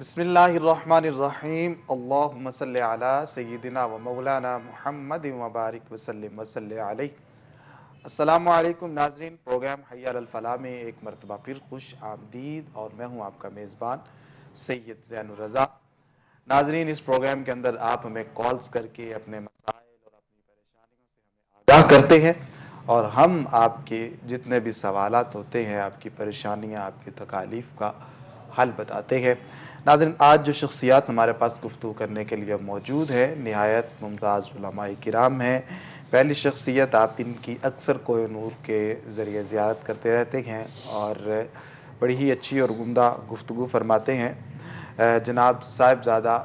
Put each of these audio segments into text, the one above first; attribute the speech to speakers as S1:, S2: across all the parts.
S1: بسم اللہ الرحمن الرحیم اللہم صلی علی سیدنا و مولانا محمد وبارک وسلم وصلی علیہ۔ السلام علیکم ناظرین، پروگرام حی علی الفلاح میں ایک مرتبہ پھر خوش آمدید، اور میں ہوں آپ کا میزبان سید زین الرضا۔ ناظرین، اس پروگرام کے اندر آپ ہمیں کالز کر کے اپنے مسائل اور اپنی پریشانیوں سے ہمیں آگاہ کرتے ہیں، اور ہم آپ کے جتنے بھی سوالات ہوتے ہیں، آپ کی پریشانیاں، آپ کی تکالیف کا حل بتاتے ہیں۔ ناظرین، آج جو شخصیات ہمارے پاس گفتگو کرنے کے لیے موجود ہے، نہایت ممتاز علماء کرام ہیں۔ پہلی شخصیت، آپ ان کی اکثر کوہ نور کے ذریعے زیارت کرتے رہتے ہیں اور بڑی ہی اچھی اور عمدہ گفتگو فرماتے ہیں، جناب صاحبزادہ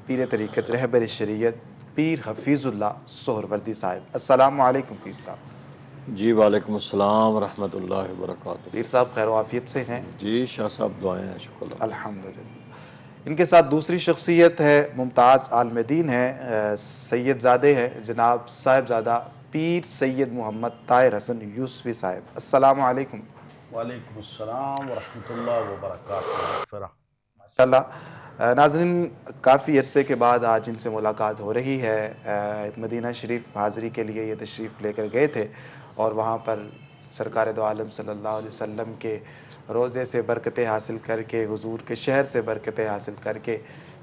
S1: پیر طریقت رہبر شریعت پیر حفیظ اللہ سہروردی صاحب۔ السلام علیکم پیر صاحب۔
S2: جی وعلیکم السلام ورحمۃ اللہ وبرکاتہ۔
S1: پیر صاحب خیر و عافیت سے ہیں؟
S2: جی شاہ صاحب دعائیں ہیں، شکر اللہ۔
S1: الحمدللہ۔ ان کے ساتھ دوسری شخصیت ہے، ممتاز عالم دین ہے، سید زادے ہیں، جناب صاحبزادہ پیر سید محمد طاہر حسن یوسفی صاحب۔ السلام علیکم۔
S3: وعلیکم السلام ورحمۃ اللہ وبرکاتہ۔
S1: ماشاءاللہ۔ ناظرین، کافی عرصے کے بعد آج ان سے ملاقات ہو رہی ہے۔ مدینہ شریف حاضری کے لیے یہ تشریف لے کر گئے تھے، اور وہاں پر سرکار دو عالم صلی اللہ علیہ وسلم کے روضے سے برکتیں حاصل کر کے، حضور کے شہر سے برکتیں حاصل کر کے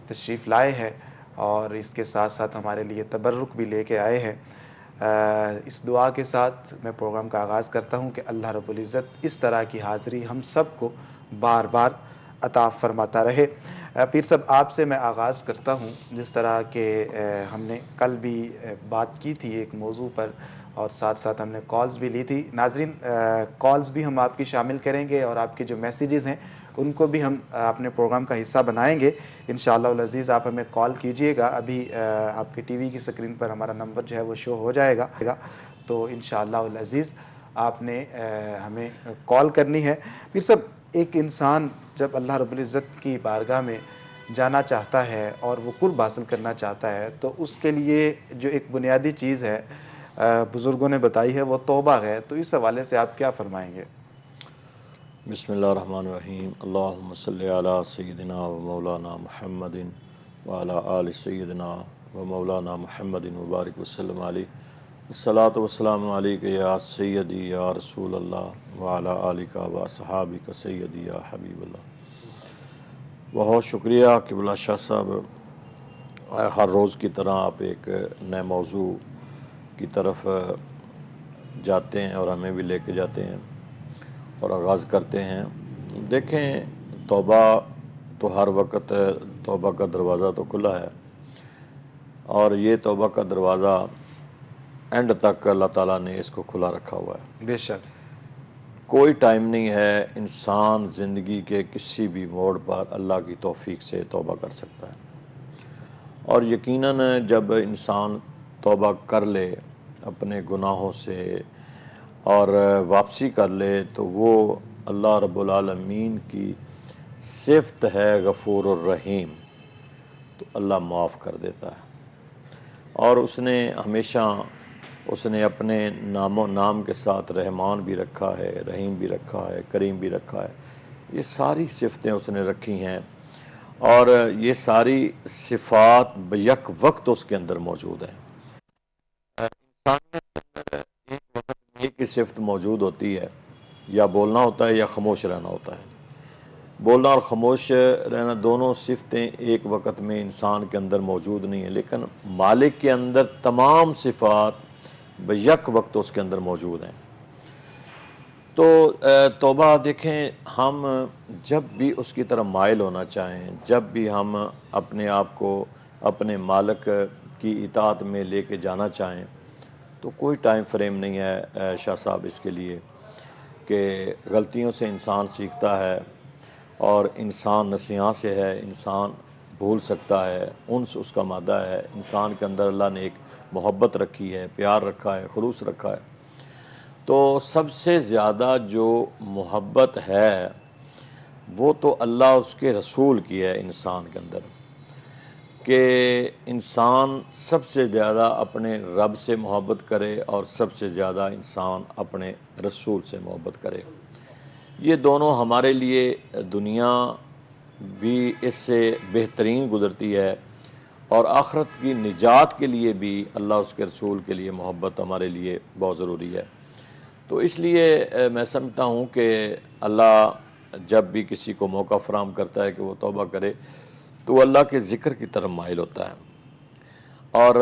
S1: تشریف لائے ہیں، اور اس کے ساتھ ساتھ ہمارے لیے تبرک بھی لے کے آئے ہیں۔ اس دعا کے ساتھ میں پروگرام کا آغاز کرتا ہوں کہ اللہ رب العزت اس طرح کی حاضری ہم سب کو بار بار عطا فرماتا رہے۔ پیر صاحب، آپ سے میں آغاز کرتا ہوں، جس طرح کہ ہم نے کل بھی بات کی تھی ایک موضوع پر، اور ساتھ ساتھ ہم نے کالز بھی لی تھی۔ ناظرین، کالز بھی ہم آپ کی شامل کریں گے، اور آپ کے جو میسیجز ہیں ان کو بھی ہم اپنے پروگرام کا حصہ بنائیں گے انشاءاللہ العزیز۔ آپ ہمیں کال کیجئے گا، ابھی آپ کے ٹی وی کی سکرین پر ہمارا نمبر جو ہے وہ شو ہو جائے گا، تو انشاءاللہ العزیز آپ نے ہمیں کال کرنی ہے۔ پھر سب، ایک انسان جب اللہ رب العزت کی بارگاہ میں جانا چاہتا ہے اور وہ قرب حاصل کرنا چاہتا ہے، تو اس کے لیے جو ایک بنیادی چیز ہے بزرگوں نے بتائی ہے، وہ توبہ ہے۔ تو اس حوالے سے آپ کیا فرمائیں گے؟
S2: بسم اللہ الرحمن الرحیم۔ اللہم صلی علی سیدنا و مولانا محمد وعلی آل سیدنا و مولانا محمد وبارک وسلم علیہ۔ الصلاۃ والسلام علیک یا سیدی یا رسول اللہ وعلی آلک و اصحابک سیدی یا حبیب اللہ۔ بہت شکریہ قبلہ شاہ صاحب، ہر روز کی طرح آپ ایک نئے موضوع کی طرف جاتے ہیں اور ہمیں بھی لے کے جاتے ہیں اور آغاز کرتے ہیں۔ دیکھیں، توبہ تو ہر وقت توبہ کا دروازہ تو کھلا ہے، اور یہ توبہ کا دروازہ اینڈ تک اللہ تعالیٰ نے اس کو کھلا رکھا ہوا ہے۔
S1: بے شک۔
S2: کوئی ٹائم نہیں ہے انسان زندگی کے کسی بھی موڑ پر اللہ کی توفیق سے توبہ کر سکتا ہے، اور یقیناً جب انسان توبہ کر لے اپنے گناہوں سے اور واپسی کر لے، تو وہ اللہ رب العالمین کی صفت ہے غفور الرحیم، تو اللہ معاف کر دیتا ہے۔ اور اس نے ہمیشہ اپنے نام کے ساتھ رحمان بھی رکھا ہے، رحیم بھی رکھا ہے، کریم بھی رکھا ہے۔ یہ ساری صفتیں اس نے رکھی ہیں، اور یہ ساری صفات بیک وقت اس کے اندر موجود ہیں۔ انسانیت کے اندر ایک وقت میں ایک ہی صفت موجود ہوتی ہے، یا بولنا ہوتا ہے یا خاموش رہنا ہوتا ہے۔ بولنا اور خاموش رہنا دونوں صفتیں ایک وقت میں انسان کے اندر موجود نہیں ہیں، لیکن مالک کے اندر تمام صفات بیک وقت اس کے اندر موجود ہیں۔ تو توبہ، دیکھیں، ہم جب بھی اس کی طرف مائل ہونا چاہیں، جب بھی ہم اپنے آپ کو اپنے مالک کی اطاعت میں لے کے جانا چاہیں، تو کوئی ٹائم فریم نہیں ہے شاہ صاحب اس کے لیے، کہ غلطیوں سے انسان سیکھتا ہے، اور انسان نسیاں سے ہے، انسان بھول سکتا ہے، انس اس کا مادہ ہے۔ انسان کے اندر اللہ نے ایک محبت رکھی ہے، پیار رکھا ہے، خلوص رکھا ہے۔ تو سب سے زیادہ جو محبت ہے وہ تو اللہ اس کے رسول کی ہے انسان کے اندر، کہ انسان سب سے زیادہ اپنے رب سے محبت کرے، اور سب سے زیادہ انسان اپنے رسول سے محبت کرے۔ یہ دونوں ہمارے لیے دنیا بھی اس سے بہترین گزرتی ہے، اور آخرت کی نجات کے لیے بھی اللہ اس کے رسول کے لیے محبت ہمارے لیے بہت ضروری ہے۔ تو اس لیے میں سمجھتا ہوں کہ اللہ جب بھی کسی کو موقع فراہم کرتا ہے کہ وہ توبہ کرے تو وہ اللہ کے ذکر کی طرف مائل ہوتا ہے، اور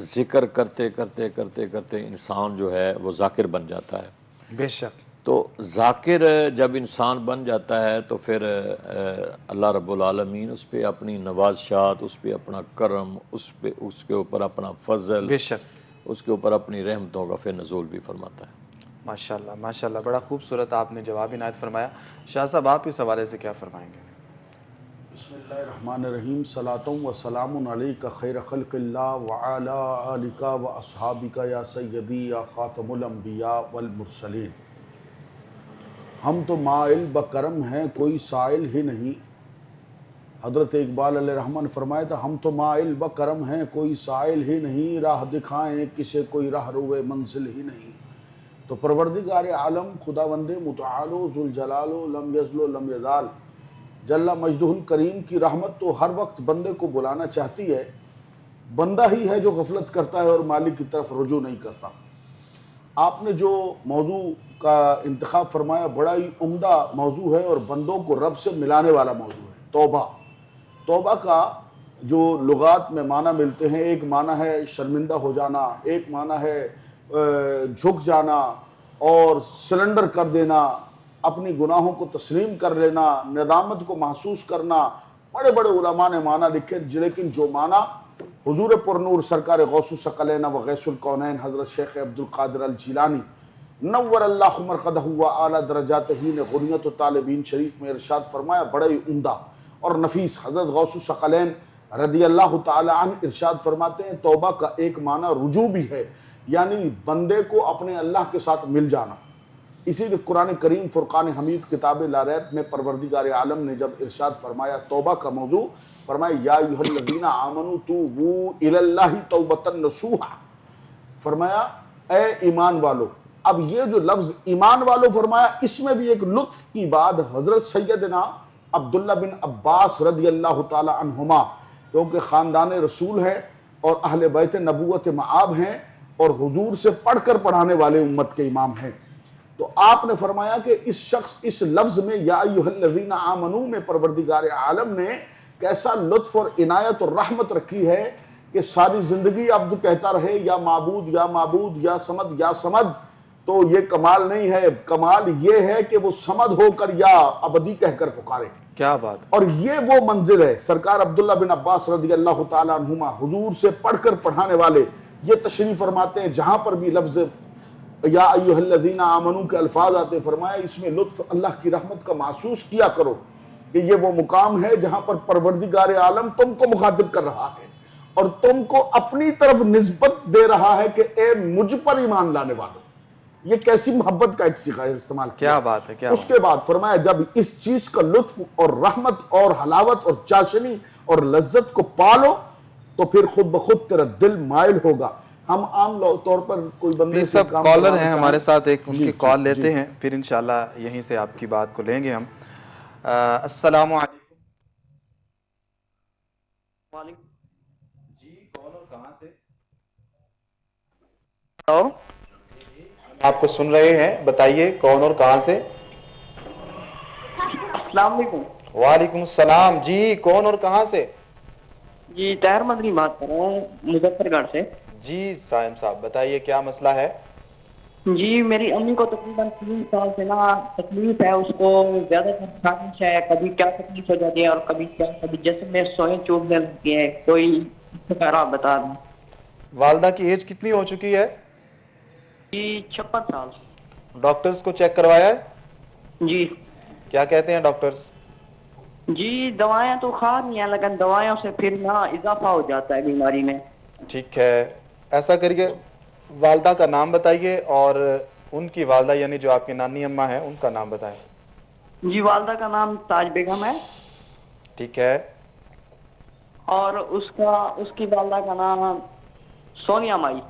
S2: ذکر کرتے کرتے کرتے کرتے انسان جو ہے وہ ذاکر بن جاتا ہے۔
S1: بے شک۔
S2: تو ذاکر جب انسان بن جاتا ہے تو پھر اللہ رب العالمین اس پہ اپنی نوازشات، اس پہ اپنا کرم، اس کے اوپر اپنا فضل،
S1: بے شک۔
S2: اس کے اوپر اپنی رحمتوں کا پھر نزول بھی فرماتا ہے۔
S1: ماشاءاللہ ماشاءاللہ، بڑا خوبصورت آپ نے جواب عنایت فرمایا۔ شاہ صاحب آپ اس حوالے سے کیا فرمائیں گے؟
S3: بسم اللہ الرحمن الرحیم، صلاۃ و سلام علیک خیر خلق اللہ وعلی آلک و اصحابک یا سیدی یا خاتم الانبیاء والمرسلین۔ ہم تو مائل بکرم ہیں کوئی سائل ہی نہیں۔ حضرت اقبال علیہ الرحمہ نے فرمایا تھا ہم تو مائل بکرم ہیں کوئی سائل ہی نہیں، راہ دکھائیں کسے کوئی راہ روے منزل ہی نہیں۔ تو پروردگار عالم خداوند متعال و ذوالجلال و لم یزل و لم یزال جل مجدہ الکریم کی رحمت تو ہر وقت بندے کو بلانا چاہتی ہے، بندہ ہی ہے جو غفلت کرتا ہے اور مالک کی طرف رجوع نہیں کرتا۔ آپ نے جو موضوع کا انتخاب فرمایا بڑا ہی عمدہ موضوع ہے اور بندوں کو رب سے ملانے والا موضوع ہے۔ توبہ، توبہ کا جو لغات میں معنی ملتے ہیں، ایک معنی ہے شرمندہ ہو جانا، ایک معنی ہے جھک جانا اور سرنڈر کر دینا، اپنی گناہوں کو تسلیم کر لینا، ندامت کو محسوس کرنا۔ بڑے بڑے علماء نے معنی لکھے، لیکن جو معنی حضور پرنور سرکار غوث الثقلین و غیث الکونین حضرت شیخ عبد القادر الجیلانی نور اللہ مرقدہ و اعلیٰ درجاتہ نے غنیت و طالبین شریف میں ارشاد فرمایا، بڑا ہی عمدہ اور نفیس۔ حضرت غوث الثقلین رضی اللہ تعالی عنہ ارشاد فرماتے ہیں توبہ کا ایک معنی رجوع بھی ہے، یعنی بندے کو اپنے اللہ کے ساتھ مل جانا۔ اسی لیے قرآن کریم فرقان حمید کتاب لا ریب میں پروردگار عالم نے جب ارشاد فرمایا توبہ کا موضوع، فرمایا یا ایھا الذین آمنوا توبوا الی اللہ توبۃ نصوحا، فرمایا اے ایمان والو۔ اب یہ جو لفظ ایمان والو فرمایا، اس میں بھی ایک لطف کی بات حضرت سیدنا عبداللہ بن عباس رضی اللہ تعالی عنہما، کیونکہ خاندان رسول ہے اور اہل بیت نبوت مآب ہیں اور حضور سے پڑھ کر پڑھانے والے امت کے امام ہیں، تو آپ نے فرمایا کہ اس لفظ میں یا ایھا الذین آمنوا میں پروردگار عالم نے کیسا لطف اور عنایت اور رحمت رکھی ہے کہ ساری زندگی عبد کہتا رہے یا معبود یا معبود یا صمد یا صمد، تو یہ کمال نہیں ہے، کمال یہ ہے کہ وہ صمد ہو کر یا ابدی کہہ کر پکارے۔
S1: کیا بات!
S3: اور یہ وہ منزل ہے۔ سرکار عبداللہ بن عباس رضی اللہ تعالیٰ عنہما حضور سے پڑھ کر پڑھانے والے یہ تشریف فرماتے ہیں، جہاں پر بھی لفظ یا ایھا الذین آمنوا کے الفاظ آتے فرمایا اس میں لطف اللہ کی رحمت کا محسوس کیا کرو کہ یہ وہ مقام ہے جہاں پر پروردگار عالم تم کو مخاطب کر رہا ہے اور تم کو اپنی طرف نسبت دے رہا ہے کہ اے مجھ پر ایمان لانے والوں۔ یہ کیسی محبت کا ایک صیغہ استعمال کیا۔
S1: کیا بات ہے، کیا
S3: اس کے بعد فرمایا جب اس چیز کا لطف اور رحمت اور حلاوت اور چاشنی اور لذت کو پالو تو پھر خود بخود تیرا دل مائل ہوگا۔ ہم عام طور پر کوئی بندے
S1: پیر
S3: سے
S1: صاحب
S3: کام
S1: کالر
S3: کروانا
S1: ہیں
S3: چاہیں،
S1: ہمارے ساتھ، ایک ان
S3: جی،
S1: کی
S3: جی،
S1: کال لیتے
S3: جی۔
S1: ہیں، پھر انشاءاللہ یہیں سے آپ کی بات کو لیں گے ہم۔ السلام علیکم جی، کون اور کہاں سے؟
S4: ہلو،
S1: آپ کو سن رہے ہیں، بتائیے کون اور کہاں سے؟
S4: السلام علیکم۔
S1: وعلیکم السلام جی، کون اور کہاں سے؟
S4: جی طاہر مدنی بات کر رہا ہوں مظفر گڑھ سے۔
S1: جی سائم صاحب بتائیے کیا مسئلہ ہے؟
S4: جی میری امی کو تقریباً 3 سال سے نا تکلیف ہے، اس کو زیادہ تر خارش ہے، کبھی کیا تکلیف ہو جاتی ہے اور کبھی کیا، کبھی جسم میں سوئیں چوبنے لگتی ہیں، کوئی آپ بتا دیں۔
S1: والدہ کی ایج کتنی ہو چکی ہے؟
S4: جی 56 سال۔
S1: ڈاکٹرز کو چیک کروایا ہے؟
S4: جی
S1: کیا کہتے ہیں ڈاکٹرز؟
S4: جی دوائیں تو کھا رہی ہیں لیکن دوائیوں سے پھر نا اضافہ ہو جاتا ہے بیماری میں۔
S1: ٹھیک ہے، ایسا کریے والدہ کا نام بتائیے اور ان کی والدہ یعنی جو آپ کی نانی اماں ہیں ان کا نام بتائیں۔
S4: جی والدہ کا نام تاج بیگم ہے
S1: ٹھیک ہے،
S4: اور اس کی والدہ کا نام سونیا مائی۔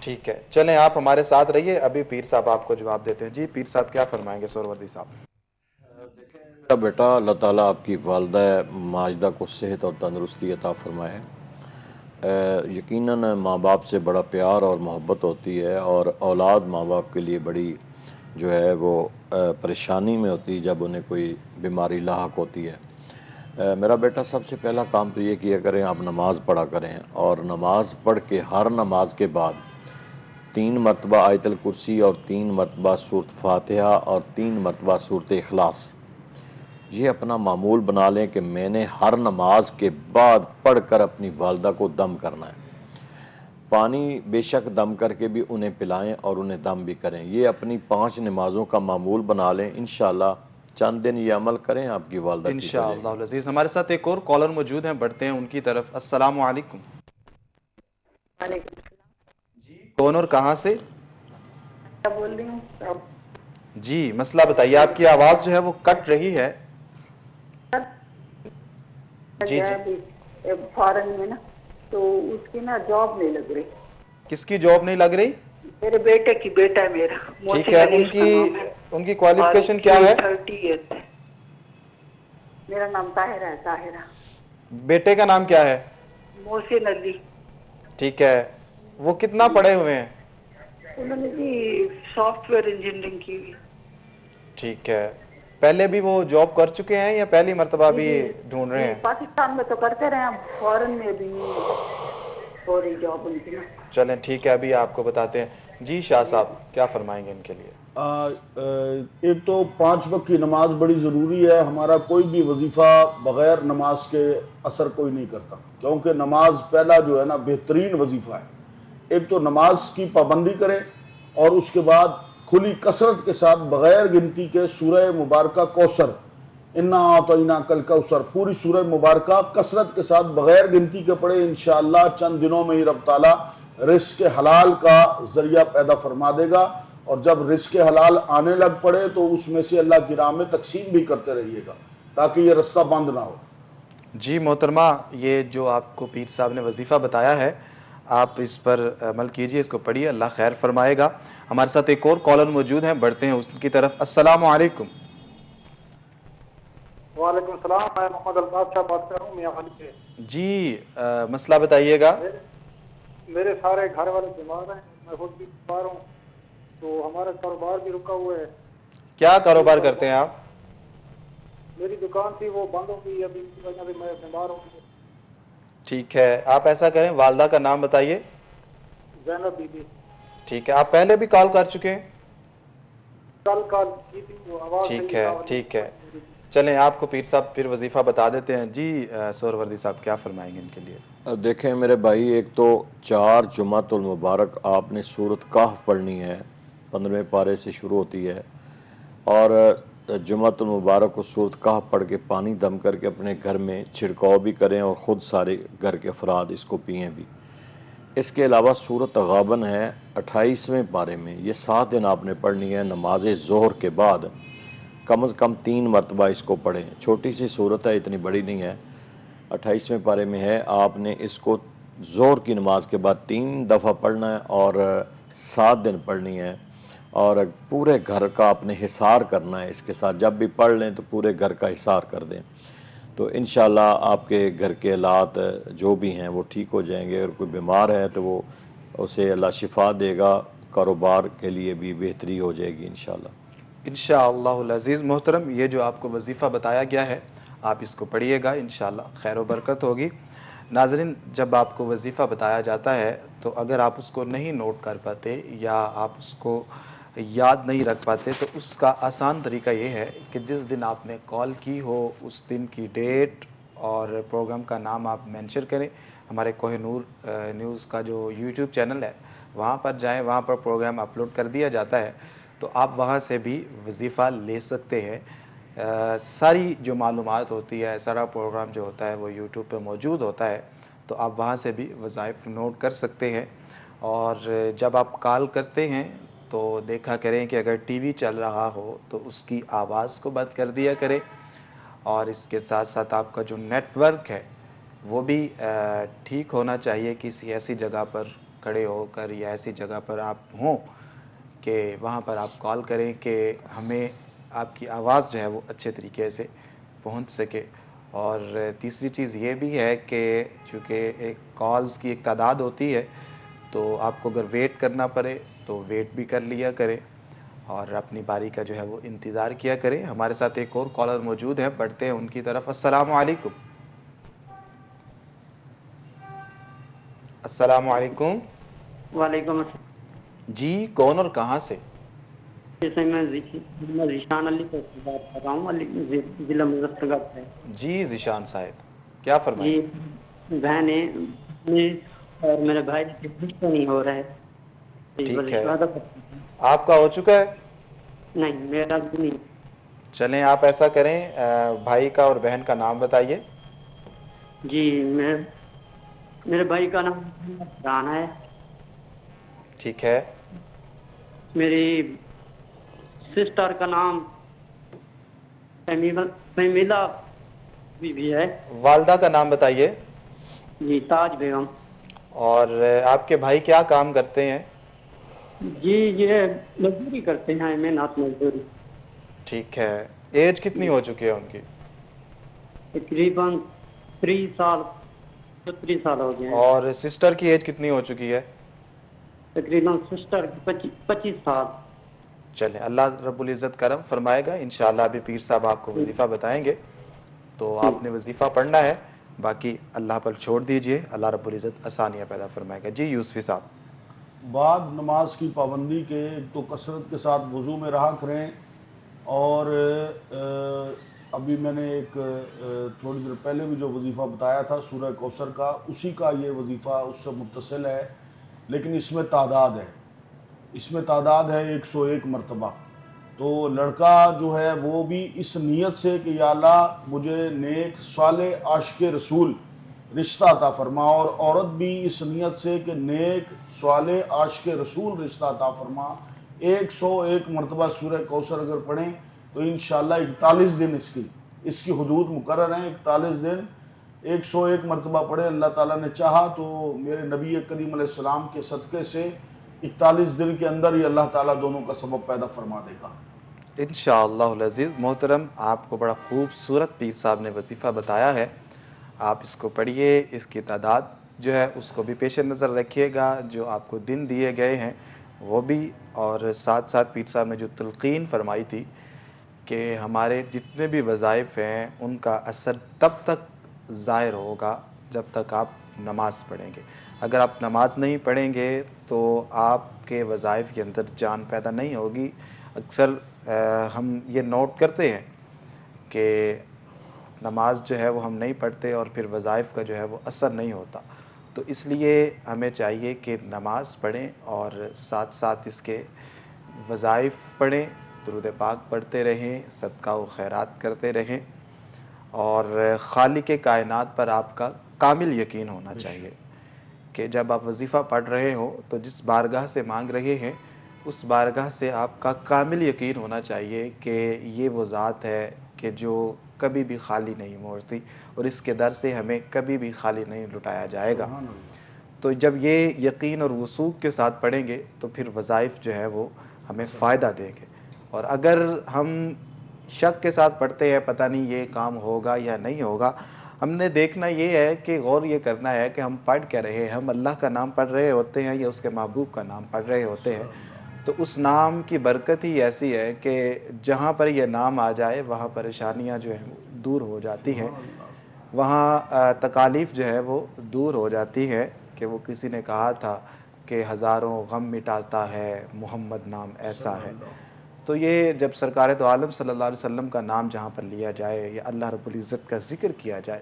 S1: ٹھیک ہے، چلیں آپ ہمارے ساتھ رہیے، ابھی پیر صاحب آپ کو جواب دیتے ہیں۔ جی پیر صاحب کیا فرمائیں گے سہروردی صاحب؟
S2: دیکھیں میرا بیٹا، اللہ تعالیٰ آپ کی والدہ ماجدہ کو صحت اور تندرستی عطا فرمائے۔ یقیناً ماں باپ سے بڑا پیار اور محبت ہوتی ہے، اور اولاد ماں باپ کے لیے بڑی جو ہے وہ پریشانی میں ہوتی ہے جب انہیں کوئی بیماری لاحق ہوتی ہے۔ میرا بیٹا، سب سے پہلا کام تو یہ کیا کریں، آپ نماز پڑھا کریں، اور نماز پڑھ کے ہر نماز کے بعد 3 مرتبہ آیت الکرسی اور 3 مرتبہ سورۃ فاتحہ اور 3 مرتبہ سورۃ اخلاص یہ اپنا معمول بنا لیں کہ میں نے ہر نماز کے بعد پڑھ کر اپنی والدہ کو دم کرنا ہے۔ پانی بے شک دم کر کے بھی انہیں پلائیں اور انہیں دم بھی کریں۔ یہ اپنی 5 نمازوں کا معمول بنا لیں، انشاءاللہ چند دن یہ عمل کریں، آپ کی والدہ ٹھیک ہو جائے
S1: انشاءاللہ
S2: گی۔
S1: العزیز ہمارے ساتھ ایک اور کالر موجود ہیں، بڑھتے ہیں ان کی طرف۔ السلام علیکم
S5: وعلیکم
S1: جی، کون اور کہاں سے؟
S5: السلام، بول رہی ہوں
S1: جی مسئلہ بتائیے، آپ کی آواز جو ہے وہ کٹ رہی ہے۔ جی جی،
S5: فارن میں نا، تو اس کی نا جاب نہیں لگ رہی۔
S1: کس کی جاب نہیں لگ رہی؟
S5: میرے بیٹے کی، بیٹا ہے میرا،
S1: ٹھیک
S5: محسن
S1: ہے،
S5: علی اس کا نام ہے،
S1: ان کی
S5: اور
S1: کوالیفیکیشن
S5: اس
S1: کیا
S5: کی
S1: ہے؟
S5: 30 ایئرس ہے۔ میرا نام طاہرہ ہے، طاہرہ
S1: بیٹے کا نام کیا ہے؟
S5: محسن علی۔
S1: ٹھیک ہے، وہ کتنا پڑھے ہوئے ہیں؟
S5: انہوں نے بھی سافٹ ویئر انجینئرنگ کی ہوئی۔
S1: ٹھیک ہے، پہلے بھی وہ جاب کر چکے ہیں یا پہلی مرتبہ
S5: جی
S1: بھی
S5: جی
S1: ڈھونڈ رہے
S5: جی،
S1: ہیں؟
S5: پاکستان میں تو کرتے رہے ہیں، فورن میں بھی ہو رہی جاب ان کی نا۔
S1: چلیں ٹھیک ہے، ابھی آپ کو بتاتے ہیں۔ جی شاہ صاحب کیا فرمائیں گے ان کے لیے؟
S3: ایک تو 5 وقت کی نماز بڑی ضروری ہے۔ ہمارا کوئی بھی وظیفہ بغیر نماز کے اثر کوئی نہیں کرتا، کیونکہ نماز پہلا جو ہے نا بہترین وظیفہ ہے۔ ایک تو نماز کی پابندی کریں، اور اس کے بعد کھلی کثرت کے ساتھ بغیر گنتی کے سورہ مبارکہ کوثر، انا اعطیناک الکوثر، پوری سورہ مبارکہ کثرت کے ساتھ بغیر گنتی کے پڑھے، انشاءاللہ چند دنوں میں ہی رب تعالیٰ رزق حلال کا ذریعہ پیدا فرما دے گا، اور جب رزق حلال آنے لگ پڑے تو اس میں سے اللہ کی راہ میں تقسیم بھی کرتے رہیے گا، تاکہ یہ رستہ بند نہ ہو۔
S1: جی محترمہ، یہ جو آپ کو پیر صاحب نے وظیفہ بتایا ہے، آپ اس پر عمل کیجئے، اس کو پڑھیے، اللہ خیر فرمائے گا۔ ہمارے ساتھ ایک اور کالر موجود ہیں، بڑھتے ہیں اس کی طرف۔ السلام علیکم
S6: وعلیکم السلام، میں محمد الطاف صاحب بات کر رہا ہوں میاں خالی سے۔
S1: جی مسئلہ بتائیے گا۔
S6: میرے سارے گھر والے بیمار ہیں، میں خود بھی بیمار ہوں، تو ہمارا کاروبار بھی رکا ہوا ہے۔
S1: کیا کاروبار کرتے ہیں آپ؟
S6: میری دکان تھی وہ بند ہو گئی، ابھی اس کی وجہ سے میں بیمار ہوں۔
S1: ٹھیک ہے، آپ ایسا کریں، والدہ کا نام بتائیے۔
S6: زینب بی بی۔
S1: ٹھیک ہے، آپ پہلے بھی کال کر چکے ہیں؟
S6: کل کال کی تھی، وہ آواز
S1: ٹھیک
S6: صحیح
S1: ہے
S6: نہ
S1: ٹھیک ہے، چلیں آپ کو پیر صاحب پھر وظیفہ بتا دیتے ہیں۔ جی سہروردی صاحب کیا فرمائیں گے ان کے لیے؟
S2: دیکھیں میرے بھائی، ایک تو 4 جمعۃ المبارک آپ نے سورۃ کہف پڑھنی ہے، 15ویں پارے سے شروع ہوتی ہے، اور جمعۃ المبارک کو سورۃ کہف پڑھ کے پانی دم کر کے اپنے گھر میں چھڑکاؤ بھی کریں، اور خود سارے گھر کے افراد اس کو پئیں بھی۔ اس کے علاوہ سورۃ غابن ہے 28ویں پارے میں، یہ 7 دن آپ نے پڑھنی ہے نماز ظہر کے بعد، کم از کم 3 مرتبہ اس کو پڑھیں۔ چھوٹی سی صورت ہے، اتنی بڑی نہیں ہے، 28ویں پارے میں ہے۔ آپ نے اس کو ظہر کی نماز کے بعد 3 دفعہ پڑھنا ہے، اور 7 دن پڑھنی ہے، اور پورے گھر کا اپنے حصار کرنا ہے اس کے ساتھ۔ جب بھی پڑھ لیں تو پورے گھر کا حصار کر دیں، تو انشاءاللہ آپ کے گھر کے حالات جو بھی ہیں وہ ٹھیک ہو جائیں گے۔ اگر کوئی بیمار ہے تو وہ اسے اللہ شفا دے گا، کاروبار کے لیے بھی بہتری ہو جائے گی انشاءاللہ۔
S1: انشاءاللہ العزیز محترم، یہ جو آپ کو وظیفہ بتایا گیا ہے، آپ اس کو پڑھیے گا، انشاءاللہ خیر و برکت ہوگی۔ ناظرین، جب آپ کو وظیفہ بتایا جاتا ہے تو اگر آپ اس کو نہیں نوٹ کر پاتے یا آپ اس کو یاد نہیں رکھ پاتے، تو اس کا آسان طریقہ یہ ہے کہ جس دن آپ نے کال کی ہو اس دن کی ڈیٹ اور پروگرام کا نام آپ مینشن کریں۔ ہمارے کوہ نور نیوز کا جو یوٹیوب چینل ہے وہاں پر جائیں، وہاں پر پروگرام اپلوڈ کر دیا جاتا ہے، تو آپ وہاں سے بھی وظیفہ لے سکتے ہیں۔ ساری جو معلومات ہوتی ہے، سارا پروگرام جو ہوتا ہے وہ یوٹیوب پہ موجود ہوتا ہے، تو آپ وہاں سے بھی وظائف نوٹ کر سکتے ہیں۔ اور جب آپ کال کرتے ہیں تو دیکھا کریں کہ اگر ٹی وی چل رہا ہو تو اس کی آواز کو بند کر دیا کریں، اور اس کے ساتھ ساتھ آپ کا جو نیٹ ورک ہے وہ بھی ٹھیک ہونا چاہیے، کسی ایسی جگہ پر کھڑے ہو کر یا ایسی جگہ پر آپ ہوں کہ وہاں پر آپ کال کریں کہ ہمیں آپ کی آواز جو ہے وہ اچھے طریقے سے پہنچ سکے. اور تیسری چیز یہ بھی ہے کہ چونکہ ایک کالز کی ایک تعداد ہوتی ہے تو آپ کو اگر ویٹ کرنا پڑے تو ویٹ بھی کر لیا کرے اور اپنی باری کا جو ہے وہ انتظار کیا کرے. ہمارے ساتھ ایک اور کالر موجود ہیں, پڑھتے ہیں ان کی طرف. السلام علیکم. السلام علیکم.
S7: وعلیکم السلام.
S1: جی کون اور کہاں سے؟
S7: جیسے میں ذیشان علی سے بات کر رہا ہوں, ضلع مظفر گڑھ سے.
S1: جی ذیشان صاحب کیا فرمائیں؟
S7: جی بہن ہے اور میرے بھائی سے رشتہ نہیں ہو رہا ہے.
S1: ٹھیک ہے, آپ کا ہو چکا ہے؟
S7: نہیں میرا بھی نہیں.
S1: چلیں آپ ایسا کریں, بھائی کا اور بہن کا نام بتائیے.
S7: جی میرے بھائی کا نام رانا ہے.
S1: ٹھیک ہے.
S7: میری سسٹر کا نام فہمیلا بی بی ہے.
S1: والدہ کا نام بتائیے.
S7: جی تاج بیگم.
S1: اور آپ کے بھائی کیا کام کرتے ہیں؟
S7: جی یہ مزدوری کرتے ہیں, محنت مزدوری.
S1: ٹھیک ہے. ایج کتنی ہو چکی ہے ان کی؟
S7: تقریباً 3 سال 32 سال ہو گئے ہیں.
S1: اور سسٹر کی ایج کتنی ہو چکی ہے؟
S7: تقریباً سسٹر 25 سال.
S1: چلیں اللہ رب العزت کرم فرمائے گا انشاءاللہ. ابھی پیر صاحب آپ کو وظیفہ بتائیں گے تو آپ نے وظیفہ پڑھنا ہے, باقی اللہ پر چھوڑ دیجئے, اللہ رب العزت آسانیاں پیدا فرمائے گا. جی یوسفی صاحب.
S3: بعد نماز کی پابندی کے تو کثرت کے ساتھ وضو میں رہا کریں. اور ابھی میں نے ایک تھوڑی دیر پہلے بھی جو وظیفہ بتایا تھا سورہ کوثر کا, اسی کا یہ وظیفہ اس سے متصل ہے, لیکن اس میں تعداد ہے. اس میں تعداد ہے 101 مرتبہ. تو لڑکا جو ہے وہ بھی اس نیت سے کہ یا اللہ مجھے نیک صالح عاشق رسول رشتہ عطا فرما, اور عورت بھی اس نیت سے کہ نیک صالح عاشق رسول رشتہ عطا فرما. 101 مرتبہ سورہ کوثر اگر پڑھیں تو انشاءاللہ 41 دن اس کی حدود مقرر ہیں. 41 دن 101 مرتبہ پڑھیں. اللہ تعالیٰ نے چاہا تو میرے نبی کریم علیہ السلام کے صدقے سے 41 دن کے اندر ہی اللہ تعالیٰ دونوں کا سبب پیدا فرما دے گا
S1: انشاءاللہ العزیز. محترم آپ کو بڑا خوبصورت پیر صاحب نے وظیفہ بتایا ہے, آپ اس کو پڑھیے. اس کی تعداد جو ہے اس کو بھی پیش نظر رکھیے گا, جو آپ کو دن دیے گئے ہیں وہ بھی, اور ساتھ ساتھ پیر صاحب نے جو تلقین فرمائی تھی کہ ہمارے جتنے بھی وظائف ہیں ان کا اثر تب تک ظاہر ہوگا جب تک آپ نماز پڑھیں گے. اگر آپ نماز نہیں پڑھیں گے تو آپ کے وظائف کے اندر جان پیدا نہیں ہوگی. اکثر ہم یہ نوٹ کرتے ہیں کہ نماز جو ہے وہ ہم نہیں پڑھتے اور پھر وظائف کا جو ہے وہ اثر نہیں ہوتا. تو اس لیے ہمیں چاہیے کہ نماز پڑھیں اور ساتھ ساتھ اس کے وظائف پڑھیں, درود پاک پڑھتے رہیں, صدقہ و خیرات کرتے رہیں, اور خالق کائنات پر آپ کا کامل یقین ہونا چاہیے کہ جب آپ وظیفہ پڑھ رہے ہو تو جس بارگاہ سے مانگ رہے ہیں اس بارگاہ سے آپ کا کامل یقین ہونا چاہیے کہ یہ وہ ذات ہے کہ جو کبھی بھی خالی نہیں موڑتی, اور اس کے در سے ہمیں کبھی بھی خالی نہیں لٹایا جائے گا. تو جب یہ یقین اور وثوق کے ساتھ پڑھیں گے تو پھر وظائف جو ہے وہ ہمیں فائدہ دیں گے. اور اگر ہم شک کے ساتھ پڑھتے ہیں پتہ نہیں یہ کام ہوگا یا نہیں ہوگا, ہم نے دیکھنا یہ ہے کہ غور یہ کرنا ہے کہ ہم پڑھ کیا رہے ہیں. ہم اللہ کا نام پڑھ رہے ہوتے ہیں یا اس کے محبوب کا نام پڑھ رہے ہوتے ہیں, تو اس نام کی برکت ہی ایسی ہے کہ جہاں پر یہ نام آ جائے وہاں پریشانیاں جو ہیں دور ہو جاتی ہیں, وہاں تکالیف جو ہے وہ دور ہو جاتی ہے. کہ وہ کسی نے کہا تھا کہ ہزاروں غم مٹاتا ہے محمد نام ایسا ہے. تو یہ جب سرکار دو عالم صلی اللہ علیہ وسلم کا نام جہاں پر لیا جائے یا اللہ رب العزت کا ذکر کیا جائے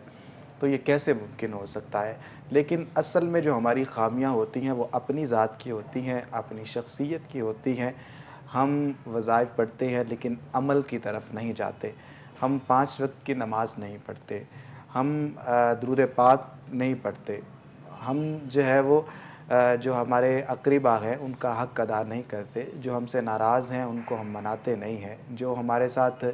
S1: تو یہ کیسے ممکن ہو سکتا ہے. لیکن اصل میں جو ہماری خامیاں ہوتی ہیں وہ اپنی ذات کی ہوتی ہیں, اپنی شخصیت کی ہوتی ہیں. ہم وظائف پڑھتے ہیں لیکن عمل کی طرف نہیں جاتے. ہم 5 وقت کی نماز نہیں پڑھتے, ہم درود پاک نہیں پڑھتے, ہم جو ہے وہ جو ہمارے اقربا ہیں ان کا حق ادا نہیں کرتے, جو ہم سے ناراض ہیں ان کو ہم مناتے نہیں ہیں, جو ہمارے ساتھ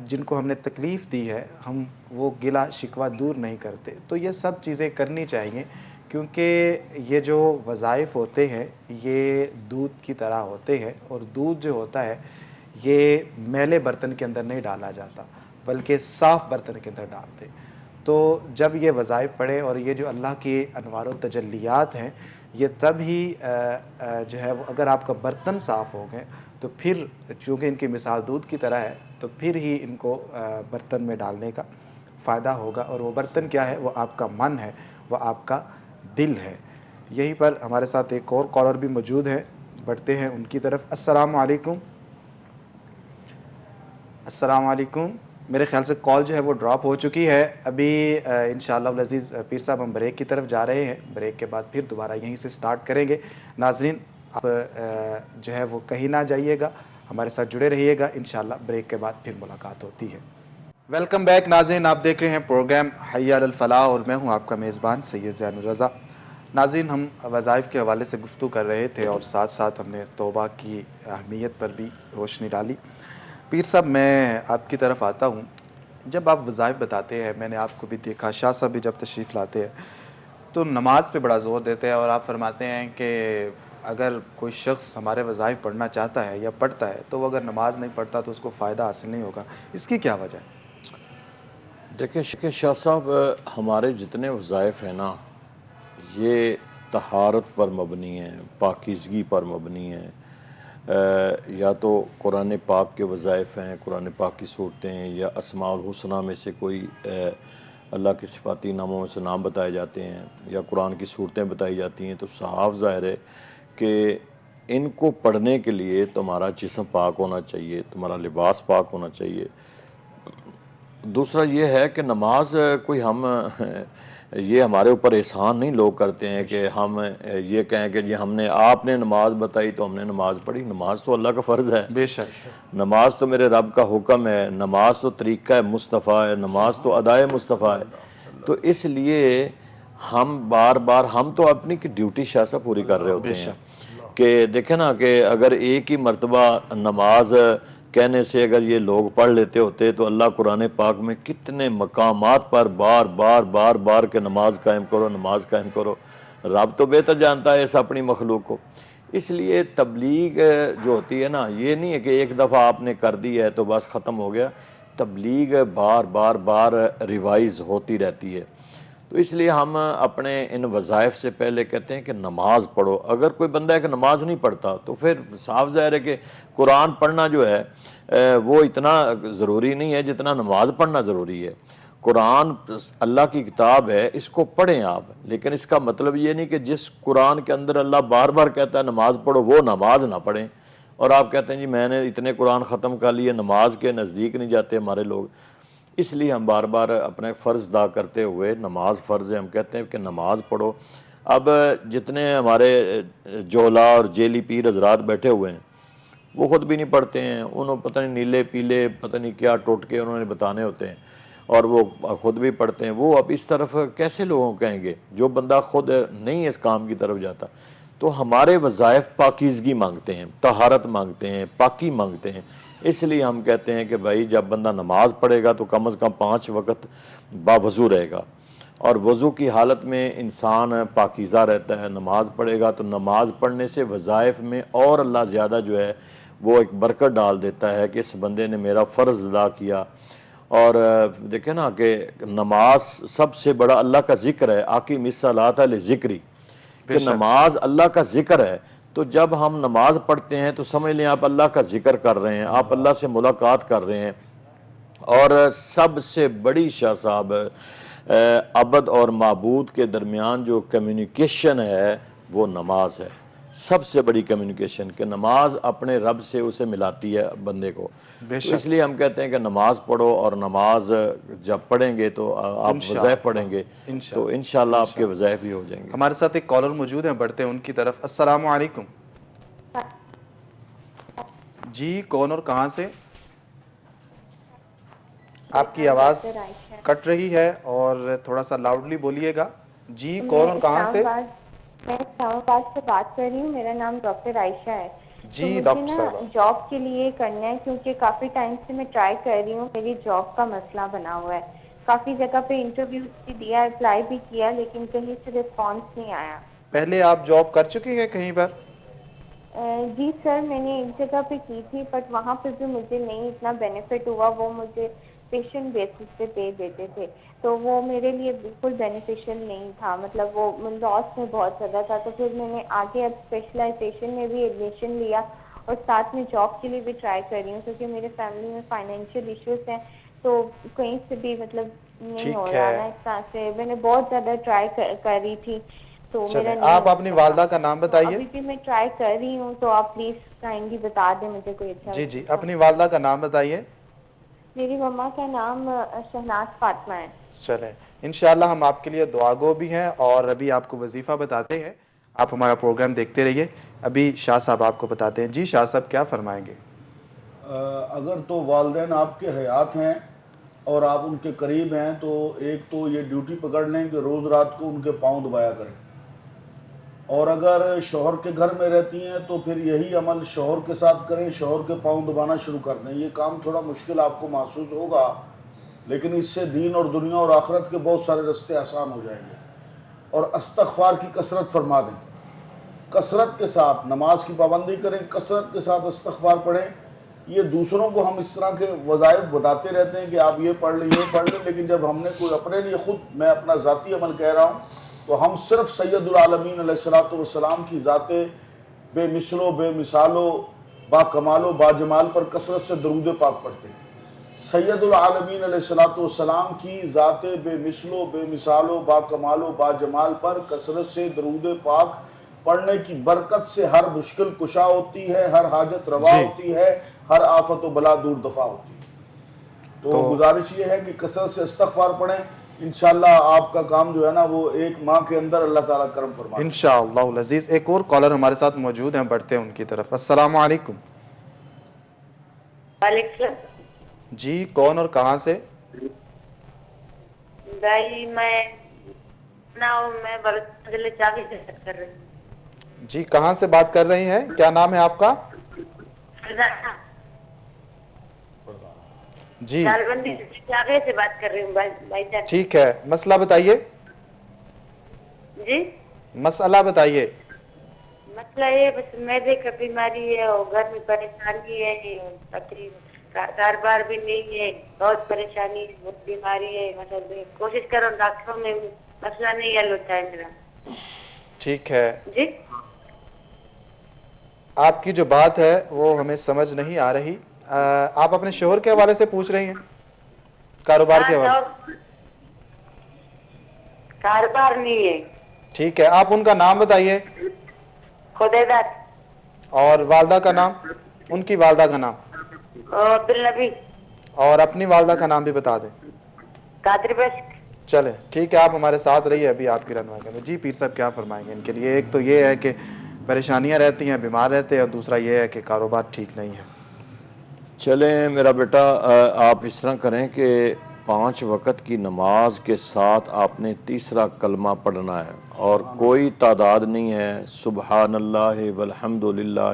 S1: جن کو ہم نے تکلیف دی ہے ہم وہ گلہ شکوہ دور نہیں کرتے. تو یہ سب چیزیں کرنی چاہیے, کیونکہ یہ جو وظائف ہوتے ہیں یہ دودھ کی طرح ہوتے ہیں, اور دودھ جو ہوتا ہے یہ میلے برتن کے اندر نہیں ڈالا جاتا بلکہ صاف برتن کے اندر ڈالتے. تو جب یہ وظائف پڑھیں اور یہ جو اللہ کی انوار و تجلیات ہیں یہ تب ہی جو ہے وہ اگر آپ کا برتن صاف ہو گئے تو پھر چونکہ ان کی مثال دودھ کی طرح ہے تو پھر ہی ان کو برتن میں ڈالنے کا فائدہ ہوگا. اور وہ برتن کیا ہے؟ وہ آپ کا من ہے, وہ آپ کا دل ہے. یہیں پر ہمارے ساتھ ایک اور کالر بھی موجود ہیں, بڑھتے ہیں ان کی طرف. السلام علیکم. السلام علیکم. میرے خیال سے کال جو ہے وہ ڈراپ ہو چکی ہے. ابھی انشاءاللہ العزیز پیر صاحب ہم بریک کی طرف جا رہے ہیں, بریک کے بعد پھر دوبارہ یہیں سے سٹارٹ کریں گے. ناظرین آپ جو ہے وہ کہیں نہ جائیے گا, ہمارے ساتھ جڑے رہیے گا, انشاءاللہ بریک کے بعد پھر ملاقات ہوتی ہے. ویلکم بیک ناظرین, آپ دیکھ رہے ہیں پروگرام حی علی الفلاح اور میں ہوں آپ کا میزبان سید زین الرضا. ناظرین ہم وظائف کے حوالے سے گفتگو کر رہے تھے اور ساتھ ساتھ ہم نے توبہ کی اہمیت پر بھی روشنی ڈالی. پیر صاحب میں آپ کی طرف آتا ہوں. جب آپ وظائف بتاتے ہیں, میں نے آپ کو بھی دیکھا, شاہ صاحب بھی جب تشریف لاتے ہیں تو نماز پہ بڑا زور دیتے ہیں اور آپ فرماتے ہیں کہ اگر کوئی شخص ہمارے وظائف پڑھنا چاہتا ہے یا پڑھتا ہے تو وہ اگر نماز نہیں پڑھتا تو اس کو فائدہ حاصل نہیں ہوگا. اس کی کیا وجہ ہے؟
S2: دیکھیں شاہ صاحب, ہمارے جتنے وظائف ہیں نا یہ طہارت پر مبنی ہیں, پاکیزگی پر مبنی ہیں. یا تو قرآن پاک کے وظائف ہیں, قرآن پاک کی صورتیں ہیں, یا اسماء الحسنہ میں سے کوئی اللہ کے صفاتی ناموں میں سے نام بتائے جاتے ہیں, یا قرآن کی صورتیں بتائی جاتی ہیں. تو صاف ظاہر ہے کہ ان کو پڑھنے کے لیے تمہارا جسم پاک ہونا چاہیے, تمہارا لباس پاک ہونا چاہیے. دوسرا یہ ہے کہ نماز کوئی ہم یہ ہمارے اوپر احسان نہیں لوگ کرتے ہیں کہ ہم یہ کہیں کہ جی ہم نے آپ نے نماز بتائی تو ہم نے نماز پڑھی. نماز تو اللہ کا فرض ہے,
S1: بے شک.
S2: نماز تو میرے رب کا حکم ہے, نماز تو طریقہ مصطفیٰ ہے, نماز تو ادائے مصطفیٰ ہے. تو اس لیے ہم بار بار ہم تو اپنی ڈیوٹی شاہ صاحب پوری کر رہے ہوتے ہیں کہ دیکھیں نا کہ اگر ایک ہی مرتبہ نماز کہنے سے اگر یہ لوگ پڑھ لیتے ہوتے تو اللہ قرآن پاک میں کتنے مقامات پر بار بار بار بار کہ نماز قائم کرو, نماز قائم کرو. رب تو بہتر جانتا ہے اس اپنی مخلوق کو. اس لیے تبلیغ جو ہوتی ہے نا یہ نہیں ہے کہ ایک دفعہ آپ نے کر دی ہے تو بس ختم ہو گیا. تبلیغ بار بار بار ریوائز ہوتی رہتی ہے. تو اس لیے ہم اپنے ان وظائف سے پہلے کہتے ہیں کہ نماز پڑھو. اگر کوئی بندہ ہے کہ نماز نہیں پڑھتا تو پھر صاف ظاہر ہے کہ قرآن پڑھنا جو ہے وہ اتنا ضروری نہیں ہے جتنا نماز پڑھنا ضروری ہے. قرآن اللہ کی کتاب ہے, اس کو پڑھیں آپ, لیکن اس کا مطلب یہ نہیں کہ جس قرآن کے اندر اللہ بار بار کہتا ہے نماز پڑھو وہ نماز نہ پڑھیں, اور آپ کہتے ہیں جی میں نے اتنے قرآن ختم کر لیے, نماز کے نزدیک نہیں جاتے ہمارے لوگ. اس لیے ہم بار بار اپنے فرض ادا کرتے ہوئے, نماز فرض ہے, ہم کہتے ہیں کہ نماز پڑھو. اب جتنے ہمارے جولا اور جیلی پیر حضرات بیٹھے ہوئے ہیں وہ خود بھی نہیں پڑھتے ہیں, انہوں پتہ نہیں نیلے پیلے پتہ نہیں کیا ٹوٹکے انہوں نے بتانے ہوتے ہیں, اور وہ خود بھی پڑھتے ہیں. وہ اب اس طرف کیسے لوگوں کہیں گے جو بندہ خود نہیں اس کام کی طرف جاتا. تو ہمارے وظائف پاکیزگی مانگتے ہیں, طہارت مانگتے ہیں, پاکی مانگتے ہیں. اس لیے ہم کہتے ہیں کہ بھائی جب بندہ نماز پڑھے گا تو کم از کم 5 وقت باوضو رہے گا, اور وضو کی حالت میں انسان پاکیزہ رہتا ہے. نماز پڑھے گا تو نماز پڑھنے سے وظائف میں اور اللہ زیادہ جو ہے وہ ایک برکت ڈال دیتا ہے کہ اس بندے نے میرا فرض ادا کیا. اور دیکھیں نا کہ نماز سب سے بڑا اللہ کا ذکر ہے, اقیم الصلاۃ لذکری, کہ نماز اللہ کا ذکر ہے. تو جب ہم نماز پڑھتے ہیں تو سمجھ لیں آپ اللہ کا ذکر کر رہے ہیں, آپ اللہ سے ملاقات کر رہے ہیں. اور سب سے بڑی شاہ صاحب عبد اور معبود کے درمیان جو کمیونیکیشن ہے وہ نماز ہے. سب سے بڑی کمیونیکیشن کہ نماز اپنے رب سے اسے ملاتی ہے بندے کو. تو اس لیے ہم کہتے ہیں کہ نماز پڑھو, اور نماز جب پڑھیں گے تو آپ وظائف پڑھیں گے تو انشاءاللہ آپ کے وظائف بھی ہو جائیں گے.
S1: ہمارے ساتھ ایک کالر موجود ہیں, بڑھتے ہیں ان کی طرف. السلام علیکم. جی کون اور کہاں سے؟ آپ کی آواز کٹ رہی ہے اور تھوڑا سا لاؤڈلی بولیے گا. جی کون اور کہاں سے؟
S8: میں اسلام آباد سے بات کر رہی ہوں. میرا نام ڈاکٹر عائشہ ہے.
S1: جی ڈاکٹر صاحبہ,
S8: جاب کے لیے کرنا ہے کیونکہ کافی ٹائم سے میں ٹرائی کر رہی ہوں, میری جاب کا مسئلہ بنا ہوا ہے. کافی جگہ پہ انٹرویو بھی دیا, اپلائی بھی کیا, لیکن کہیں سے رسپانس نہیں آیا.
S1: پہلے آپ جاب کر چکی ہیں کہیں پر؟
S8: جی سر، میں نے ایک جگہ پہ کی تھی بٹ وہاں پہ بھی مجھے نہیں اتنا بینیفٹ ہوا. وہ مجھے پیشنٹ بیسس پہ پے دیتے تھے تو وہ میرے لیے بالکل بینیفیشیل نہیں تھا. مطلب وہ لاس میں بہت زیادہ تھا. تو پھر میں نے آگے اب اسپیشلائزیشن میں بھی ایڈمیشن لیا اور ساتھ میں جاب کے لیے بھی ٹرائی کر رہی ہوں کیونکہ میرے فیملی میں فائنینشیل ایشوز ہیں. تو کہیں سے بھی مطلب نہیں ہو
S1: ٹھیک
S8: رہا
S1: ہے.
S8: نا اس طرح سے. میں نے بہت زیادہ ٹرائی کر رہی تھی تو میرا
S1: چلیں
S8: نہیں
S1: آپ
S8: ہو
S1: اپنی
S8: سکا.
S1: والدہ کا نام
S8: تو
S1: بتائیے.
S8: ابھی بھی میں ٹرائی کر رہی ہوں تو آپ پلیز کائنڈلی بتا دیں مجھے کوئی اچھا
S1: جی جی
S8: وظیفہ.
S1: اپنی والدہ کا نام بتائیے.
S8: میری مما کا نام شہناز فاطمہ ہے.
S1: چلیں انشاءاللہ ہم آپ کے لیے دعا گو بھی ہیں اور ابھی آپ کو وظیفہ بتاتے ہیں. آپ ہمارا پروگرام دیکھتے رہیے. ابھی شاہ صاحب آپ کو بتاتے ہیں. جی شاہ صاحب کیا فرمائیں گے؟
S3: اگر تو والدین آپ کے حیات ہیں اور آپ ان کے قریب ہیں تو ایک تو یہ ڈیوٹی پکڑ لیں کہ روز رات کو ان کے پاؤں دبایا کریں. اور اگر شوہر کے گھر میں رہتی ہیں تو پھر یہی عمل شوہر کے ساتھ کریں, شوہر کے پاؤں دبانا شروع کر دیں. یہ کام تھوڑا مشکل آپ کو محسوس ہوگا لیکن اس سے دین اور دنیا اور آخرت کے بہت سارے رستے آسان ہو جائیں گے. اور استغفار کی کثرت فرما دیں, کثرت کے ساتھ نماز کی پابندی کریں, کثرت کے ساتھ استغفار پڑھیں. یہ دوسروں کو ہم اس طرح کے وظائف بتاتے رہتے ہیں کہ آپ یہ پڑھ لیں یہ پڑھ لیں, لیکن جب ہم نے کوئی اپنے لیے خود, میں اپنا ذاتی عمل کہہ رہا ہوں, تو ہم صرف سید العالمین علیہ الصلوۃ والسلام کی ذات بے مثل و بے مثال و با کمال و با جمال پر کثرت سے درود پاک پڑھتے ہیں. سید العالمین علیہ الصلوۃ والسلام کی ذات بے مثل و بے مثال و با کمال و با جمال پر کثرت سے درود پاک پڑھنے کی برکت سے ہر مشکل کشا ہوتی ہے, ہر حاجت روا
S1: جی.
S3: ہوتی ہے, ہر آفت و بلا دور دفع ہوتی ہے. تو گزارش یہ ہے کہ کثرت سے استغفار پڑھیں. انشاءاللہ آپ کا کام جو ہے نا وہ ایک ماہ کے اندر اللہ تعالیٰ کرم فرمائے.
S1: انشاءاللہ العزیز. ایک اور کالر ہمارے ساتھ موجود ہیں, بڑھتے ہیں ان کی طرف. السلام علیکم.
S9: وعلیکم السلام.
S1: جی کون اور کہاں سے؟
S9: بھائی میں بلوچستان ضلع چاغی سے بات کر رہی ہوں.
S1: جی کہاں سے بات کر رہی ہیں؟ کیا نام ہے آپ کا؟
S9: فرزانہ.
S1: جی
S9: دالبندی سے چاغی سے بات کر رہی ہوں بھائی جان.
S1: ٹھیک ہے, مسئلہ بتائیے.
S9: جی
S1: مسئلہ بتائیے.
S9: مسئلہ یہ بس معدے کا بیماری ہے اور گھر میں پریشانی ہے, تقریباً کاروبار بھی نہیں ہے, بہت پریشانی ہے, بہت بیماری ہے. مطلب کوشش کرو ڈاکٹروں میں مسئلہ نہیں حل ہوتا ہے میرا.
S1: ٹھیک ہے,
S9: جی
S1: آپ کی جو بات ہے وہ ہمیں سمجھ نہیں آ رہی. آپ اپنے شوہر کے حوالے سے پوچھ رہی ہیں, کاروبار کے حوالے سے؟
S9: کاروبار نہیں ہے.
S1: ٹھیک ہے, آپ ان کا نام بتائیے.
S9: خدیدار.
S1: اور والدہ کا نام, ان کی والدہ کا نام.
S9: عبدالنبی.
S1: اور اپنی والدہ کا نام بھی بتا دیں.
S9: قادری بشک.
S1: چلیں ٹھیک ہے, آپ ہمارے ساتھ رہیے, ابھی آپ کی رہنمائی کریں. جی پیر صاحب کیا فرمائیں گے ان کے لیے؟ ایک تو یہ ہے کہ پریشانیاں رہتی ہیں, بیمار رہتے ہیں, اور دوسرا یہ ہے کہ کاروبار ٹھیک نہیں ہے.
S2: چلیں میرا بیٹا, آپ اس طرح کریں کہ 5 وقت کی نماز کے ساتھ آپ نے تیسرا کلمہ پڑھنا ہے, اور کوئی تعداد نہیں ہے. سبحان اللہ والحمد للہ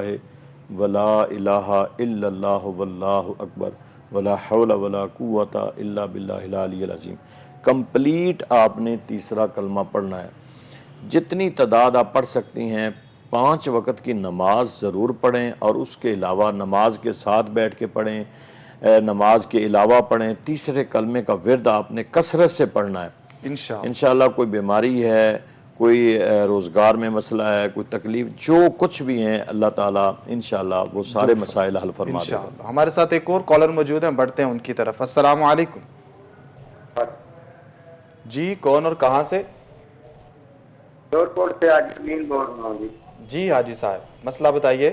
S2: ولا الہ الا اللہ واللہ اکبر ولا حول ولا قوت الا باللہ العلی العظیم. کمپلیٹ آپ نے تیسرا کلمہ پڑھنا ہے. جتنی تعداد آپ پڑھ سکتی ہیں 5 وقت کی نماز ضرور پڑھیں, اور اس کے علاوہ نماز کے ساتھ بیٹھ کے پڑھیں, نماز کے علاوہ پڑھیں. تیسرے کلمے کا ورد آپ نے کثرت سے پڑھنا ہے. انشاءاللہ کوئی بیماری ہے, کوئی روزگار میں مسئلہ ہے, کوئی تکلیف, جو کچھ بھی ہیں, اللہ تعالیٰ انشاءاللہ وہ سارے مسائل حل فرما دے گا.
S1: ہمارے ساتھ ایک اور کالر موجود ہیں, بڑھتے ہیں ان کی طرف. السلام علیکم. جی کون اور کہاں سے؟
S10: جورپور سے حاجی امین بول رہا ہوں.
S1: جی حاجی صاحب, مسئلہ بتائیے.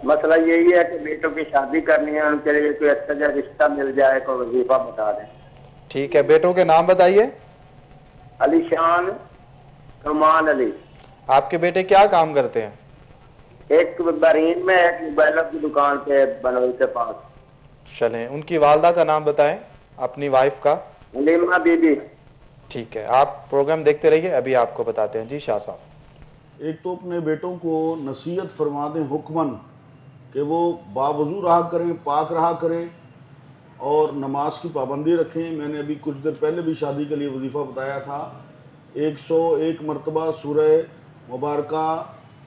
S10: مسئلہ یہی ہے کہ بیٹوں کی شادی کرنی ہے, ان کے لیے کوئی اچھا جا رشتہ مل جائے, کوئی وظیفہ بتا دیں.
S1: ٹھیک ہے, بیٹوں کے نام بتائیے.
S10: علی شان, نعمان علی.
S1: آپ کے بیٹے کیا کام کرتے ہیں؟
S10: ایک بحرین میں, ایک موبائلوں کی دکان پہ بنوئی کے پاس.
S1: چلیں ان کی والدہ کا نام بتائیں, اپنی وائف کا.
S10: Alima be be.
S1: ٹھیک ہے, آپ پروگرام دیکھتے رہیے, ابھی آپ کو بتاتے ہیں. جی شاہ صاحب.
S3: ایک تو اپنے بیٹوں کو نصیحت فرما دیں حکمن کہ وہ باوضو رہا کریں, پاک رہا کریں, اور نماز کی پابندی رکھیں. میں نے ابھی کچھ دیر پہلے بھی شادی کے لیے وظیفہ بتایا تھا. 101 مرتبہ سورہ مبارکہ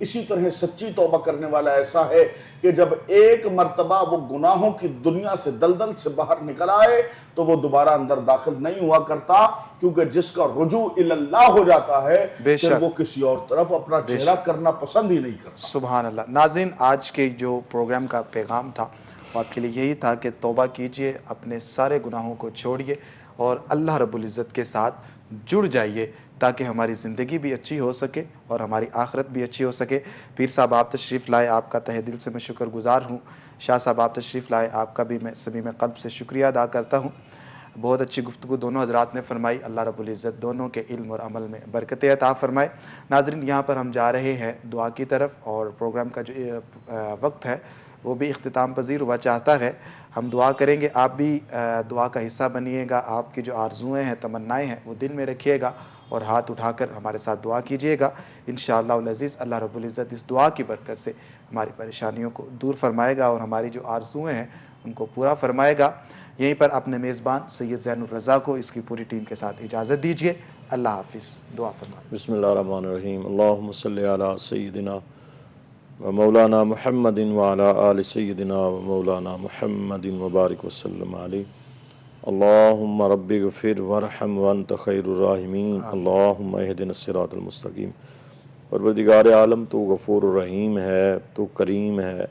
S3: اسی طرح سچی توبہ کرنے والا ایسا ہے کہ جب ایک مرتبہ وہ گناہوں کی دنیا سے دلدل سے باہر نکل آئے تو وہ دوبارہ اندر داخل نہیں ہوا کرتا، کیونکہ جس کا رجوع اللہ ہو جاتا ہے پھر وہ کسی اور طرف اپنا چہرہ کرنا پسند ہی نہیں کرتا۔
S1: سبحان اللہ۔ ناظرین، آج کے جو پروگرام کا پیغام تھا وہ آپ کے لیے یہی تھا کہ توبہ کیجئے، اپنے سارے گناہوں کو چھوڑیے اور اللہ رب العزت کے ساتھ جڑ جائیے تاکہ ہماری زندگی بھی اچھی ہو سکے اور ہماری آخرت بھی اچھی ہو سکے۔ پیر صاحب آپ تشریف لائے، آپ کا تہہ دل سے میں شکر گزار ہوں۔ شاہ صاحب آپ تشریف لائے، آپ کا بھی میں صمیم قلب سے شکریہ ادا کرتا ہوں۔ بہت اچھی گفتگو دونوں حضرات نے فرمائی، اللہ رب العزت دونوں کے علم اور عمل میں برکتیں عطا فرمائے۔ ناظرین، یہاں پر ہم جا رہے ہیں دعا کی طرف، اور پروگرام کا جو وقت ہے وہ بھی اختتام پذیر ہوا چاہتا ہے۔ ہم دعا کریں گے، آپ بھی دعا کا حصہ بنیے گا، آپ کی جو آرزوئیں ہیں، تمنائیں ہیں وہ دل میں رکھیے گا اور ہاتھ اٹھا کر ہمارے ساتھ دعا کیجیے گا۔ انشاءاللہ العزیز اللہ رب العزت اس دعا کی برکت سے ہماری پریشانیوں کو دور فرمائے گا اور ہماری جو آرزوئیں ہیں ان کو پورا فرمائے گا۔ یہیں پر اپنے میزبان سید زین الرضا کو اس کی پوری ٹیم کے ساتھ اجازت دیجیے۔ اللہ حافظ۔ دعا فرمائیں۔
S2: بسم اللہ الرحمن الرحیم۔ اللہم صلی علی سیدنا و مولانا محمد وعلی آل سیدنا و مولانا محمد وبارک وسلم علیہ۔ اللہم رب اغفر ورحم وانت خیر الراحمین۔ اللہم اہدنا الصراط المستقیم۔ پروردگار عالم، تو غفور الرحیم ہے، تو کریم ہے،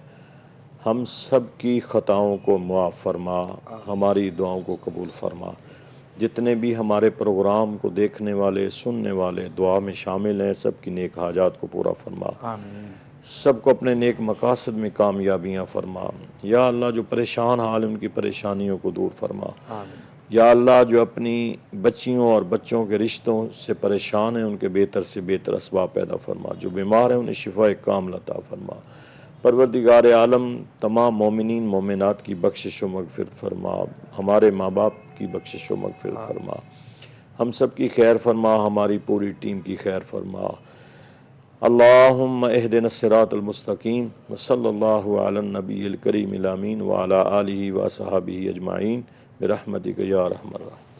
S2: ہم سب کی خطاؤں کو معاف فرما، ہماری دعاؤں کو قبول فرما۔ جتنے بھی ہمارے پروگرام کو دیکھنے والے، سننے والے دعا میں شامل ہیں، سب کی نیک حاجات کو پورا فرما،
S1: آمین۔
S2: سب کو اپنے نیک مقاصد میں کامیابیاں فرما۔ یا اللہ، جو پریشان حال ان کی پریشانیوں کو دور فرما۔
S1: آمین۔
S2: یا اللہ، جو اپنی بچیوں اور بچوں کے رشتوں سے پریشان ہیں ان کے بہتر سے بہتر اسباب پیدا فرما، جو بیمار ہیں انہیں شفاء کاملہ عطا فرما۔ پروردگار عالم، تمام مومنین مومنات کی بخشش و مغفرت فرما، ہمارے ماں باپ کی بخشش و مغفرت فرما، ہم سب کی خیر فرما، ہماری پوری ٹیم کی خیر فرما۔ اللہم اہدنا الصراط المستقیم وصلی اللہ علی النبی الکریم الامین وعلی آلہ وصحبہ اجمعین برحمتک یا ارحم الراحمین۔